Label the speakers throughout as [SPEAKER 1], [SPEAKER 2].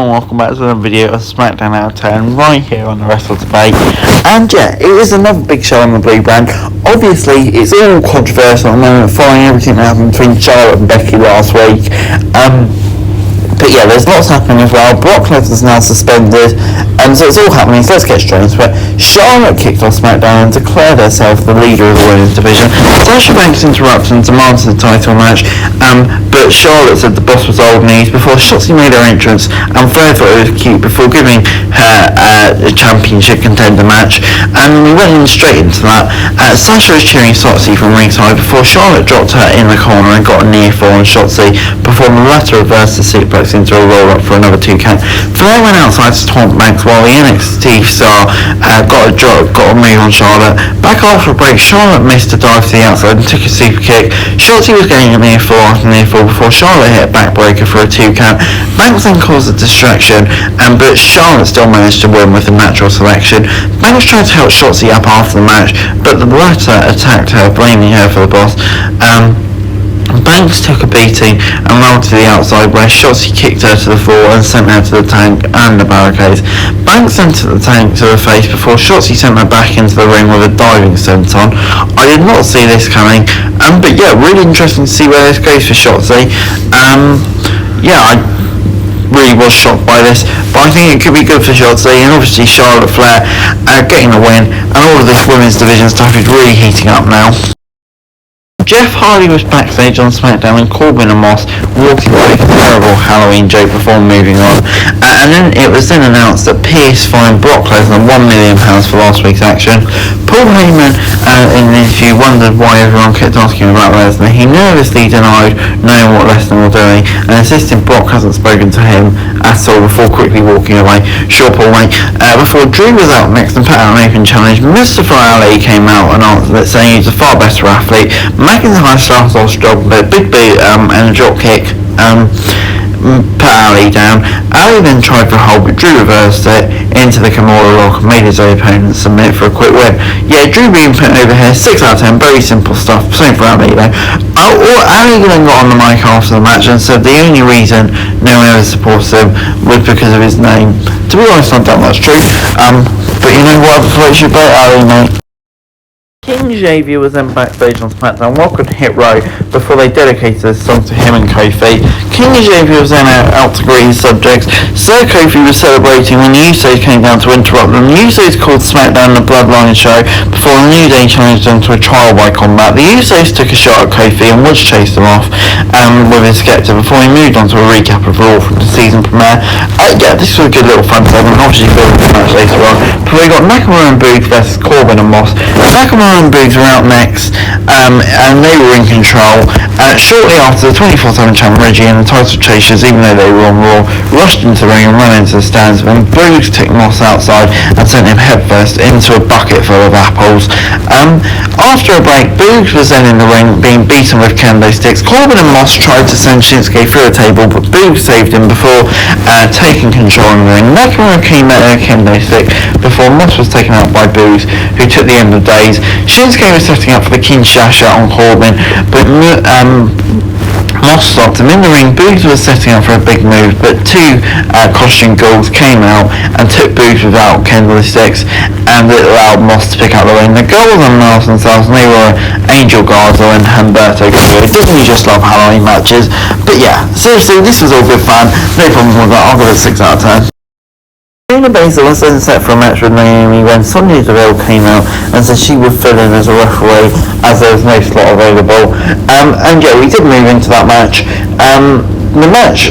[SPEAKER 1] and welcome back to another video of Smackdown Out 10 right here on the Wrestle Debate. And yeah, it is another big show on the Blue Brand. Obviously, it's all controversial at the moment following everything that happened between Charlotte and Becky last week. But yeah, there's lots happening as well. Brock Lesnar's now suspended, so it's all happening. So let's get straight into it. Charlotte kicked off SmackDown and declared herself the leader of the women's division. Sasha Banks interrupted and demanded the title match, but Charlotte said the boss was old news before Shotzi made her entrance, and Flair thought it was cute before giving her a championship contender match. And we went in straight into that. Sasha was cheering Shotzi from ringside before Charlotte dropped her in the corner and got a near fall on Shotzi before the latter reversed the suplex into a roll-up for another 2 count. Flair went outside to taunt Banks while the NXT star got a move on Charlotte. Back after a break, Charlotte missed a dive to the outside and took a super kick. Shotzi was getting a near fall after near fall before Charlotte hit a backbreaker for a 2 count. Banks then caused a distraction, but Charlotte still managed to win with a natural selection. Banks tried to help Shotzi up after the match, but the latter attacked her, blaming her for the boss. Banks took a beating and rolled to the outside where Shotzi kicked her to the floor and sent her to the tank and the barricades. Banks sent the tank to the face before Shotzi sent her back into the ring with a diving senton. I did not see this coming, but yeah, really interesting to see where this goes for Shotzi. I really was shocked by this, but I think it could be good for Shotzi, and obviously Charlotte Flair getting the win, and all of this women's division stuff is really heating up now. Jeff Hardy was backstage on SmackDown and Corbin and Moss walking away with a terrible Halloween joke before moving on. And then it was then announced that Pierce fined Brock Lesnar £1 million for last week's action. Paul Heyman in an interview wondered why everyone kept asking about Lesnar. He nervously denied knowing what Lesnar was doing and insisted Brock hasn't spoken to him at all before quickly walking away. Sure, Paul, mate. Before Drew was out next and put out an open challenge, Mustafa Ali came out and answered it, saying he's a far better athlete. McIntyre started off strong, but a big boot and a drop kick put Ali down. Ali then tried for a hold, but Drew reversed it into the Kimura lock and made his own opponent submit for a quick win. Yeah, Drew being put over here, 6 out of 10, very simple stuff, same for Ali though. Ali then got on the mic after the match and said the only reason no one ever supports him was because of his name. To be honest, I don't think that's true, but you know what, floats your boat, Ali, mate. King Xavier was then backstage on SmackDown welcomed Hit Row before they dedicated this song to him and Kofi. King Xavier was then out to greet his subjects. Sir Kofi was celebrating when the Usos came down to interrupt them. The Usos called SmackDown the Bloodline Show before the New Day challenged them to a trial by combat. The Usos took a shot at Kofi and Woods chased them off with his scepter before he moved on to a recap of Raw from the season premiere. Yeah, this was a good little fun segment, obviously building the match later on. But we got Nakamura and Boogs versus Corbin and Moss. Nakamura and Boogs were out next, and they were in control. Shortly after, the 24/7 champ Reggie and the title chasers, even though they were on Raw, rushed into the ring and ran into the stands when Boogs took Moss outside and sent him headfirst into a bucket full of apples. After a break, Boogs was then in the ring being beaten with kendo sticks. Corbin and Moss tried to send Shinsuke through a table, but Boogs saved him before taking control in the ring. Nakamura came at a kendo stick before Moss was taken out by Boogs, who took the end of days. Shinsuke was setting up for the Kinshasa on Corbin, but Moss stopped him. In the ring, Boogs was setting up for a big move, but 2 costume ghouls came out and took Boogs without kendo sticks, and it allowed Moss to pick up the win. The ghouls unmasked themselves, and they were Angel Garza and Humberto Carrillo. Doesn't he just love Halloween matches? But yeah, seriously, this was all good fun. No problems with that. I'll give it a 6 out of 10. Shayna Baszler was then set for a match with Naomi when Sonya Deville came out and said she would fill in as a referee as there was no slot available. And yeah, we did move into that match. The match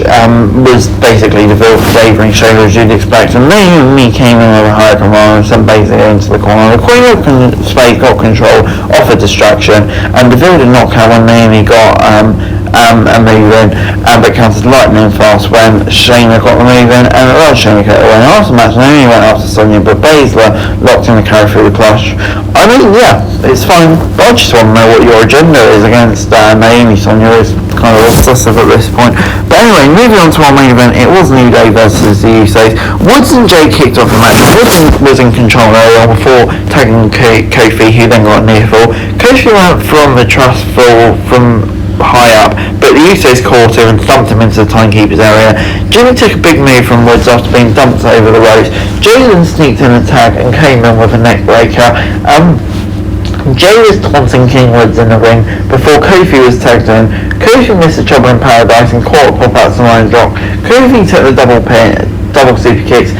[SPEAKER 1] was basically Deville favouring Shayna as you'd expect, and Naomi came in with a hurricane and sent Baszler into the corner. The Queen of Spades got control off a distraction, and Deville did not count when Naomi got a move in, but counted lightning fast when Shayna got the move in and allowed Shayna to get away. After the match, Naomi went after Sonya, but Baszler locked in the carry through the clutch. I mean, yeah, it's fine, but I just want to know what your agenda is against Naomi. Sonya is kind of obsessive at this point. But anyway, moving on to our main event, it was New Day versus the Usos. Woods and Jay kicked off the match. Woods was in control earlier before tagging Kofi, who then got a near fall. Kofi went from the trust fall from high up, but the Usos caught him and dumped him into the timekeeper's area. Jimmy took a big move from Woods after being dumped over the ropes. Jay then sneaked in a tag and came in with a neck breaker. Jay was taunting King Woods in the ring before Kofi was tagged in. Kofi missed a Trouble in Paradise and caught a pop-out Samoan drop. Kofi took the double super kicks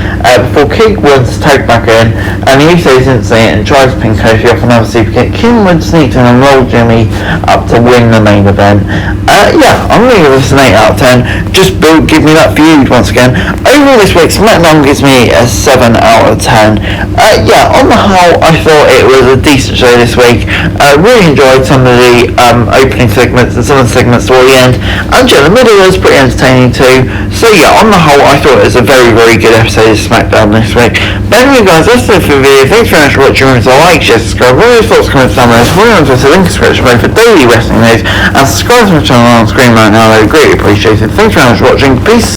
[SPEAKER 1] before King Woods tagged back in, and the Usos didn't see it and tried to pin Kofi off another super kick. King Woods sneaked in and rolled Jimmy up to win the main event. I'm going to give this an 8 out of 10. Just give me that feud once again. Overall this week, Smackdown gives me a 7 out of 10. On the whole, I thought it was a decent show this week. I really enjoyed some of the opening segments and some of the segments toward the end. And the middle was pretty entertaining too. So on the whole, I thought it was a very good episode of Smackdown this week. But anyway guys, that's it for the video. Thanks very much for watching. Remember to like, share, subscribe, all your thoughts, comments down below. Follow on Twitter, link description below for daily wrestling news, and subscribe to my channel on screen right now. I would greatly appreciate it. Thanks very much for watching. Peace.